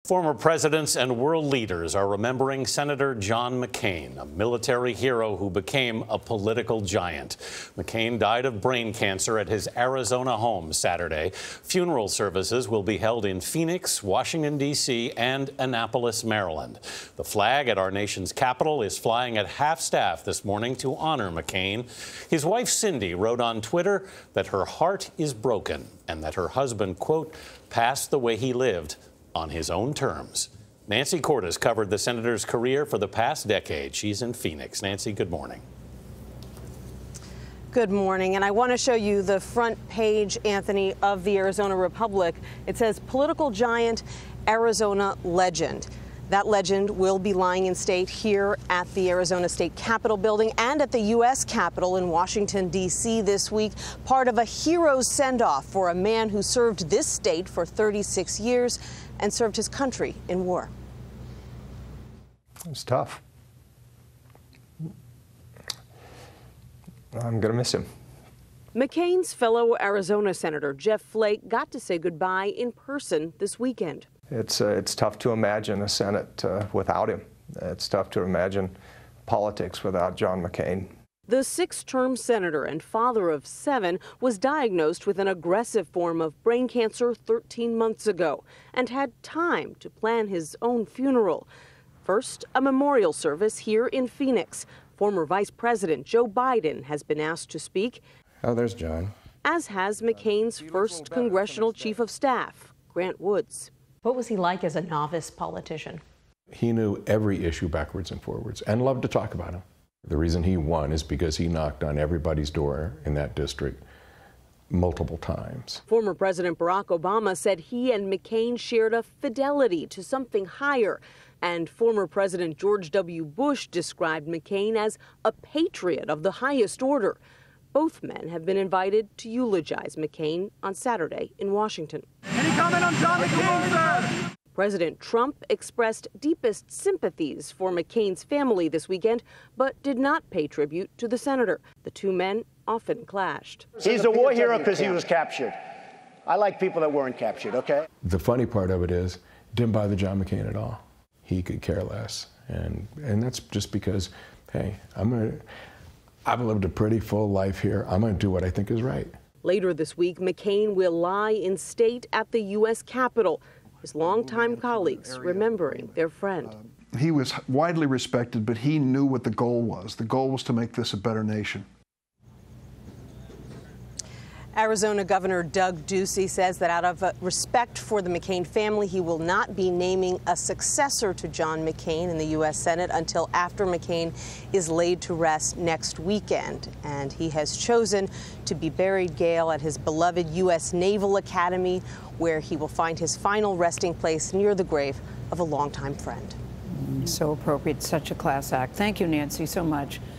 Former presidents and world leaders are remembering Senator John McCain, a military hero who became a political giant. McCain died of brain cancer at his Arizona home Saturday. Funeral services will be held in Phoenix, Washington, D.C., and Annapolis, Maryland. The flag at our nation's capital is flying at half-staff this morning to honor McCain. His wife, Cindy, wrote on Twitter that her heart is broken and that her husband, quote, passed the way he lived, on his own terms. Nancy Cordes covered the senator's career for the past decade. She's in Phoenix. Nancy, good morning. Good morning, and I want to show you the front page, Anthony, of the Arizona Republic. It says political giant, Arizona legend. That legend will be lying in state here at the Arizona State Capitol building and at the U.S. Capitol in Washington, D.C. this week, part of a hero's send-off for a man who served this state for 36 years and served his country in war. It was tough. I'm going to miss him. McCain's fellow Arizona Senator Jeff Flake got to say goodbye in person this weekend. It's tough to imagine a Senate without him. It's tough to imagine politics without John McCain. The six-term senator and father of 7 was diagnosed with an aggressive form of brain cancer 13 months ago and had time to plan his own funeral. First, a memorial service here in Phoenix. Former Vice President Joe Biden has been asked to speak. Oh, there's John. As has McCain's first congressional chief of staff, Grant Woods. What was he like as a novice politician? He knew every issue backwards and forwards and loved to talk about them. The reason he won is because he knocked on everybody's door in that district multiple times. Former President Barack Obama said he and McCain shared a fidelity to something higher. And former President George W. Bush described McCain as a patriot of the highest order. Both men have been invited to eulogize McCain on Saturday in Washington. Any comment on John McCain, sir? President Trump expressed deepest sympathies for McCain's family this weekend, but did not pay tribute to the senator. The two men often clashed. He's a war hero because he was captured. I like people that weren't captured, okay? The funny part of it is, didn't bother John McCain at all. He could care less. And that's just because, hey, I've lived a pretty full life here. I'm going to do what I think is right. Later this week, McCain will lie in state at the U.S. Capitol, his longtime colleagues remembering their friend. He was widely respected, but he knew what the goal was. The goal was to make this a better nation. Arizona Governor Doug Ducey says that out of respect for the McCain family, he will not be naming a successor to John McCain in the U.S. Senate until after McCain is laid to rest next weekend. And he has chosen to be buried, Gayle, at his beloved U.S. Naval Academy, where he will find his final resting place near the grave of a longtime friend. So appropriate, such a class act. Thank you, Nancy, so much.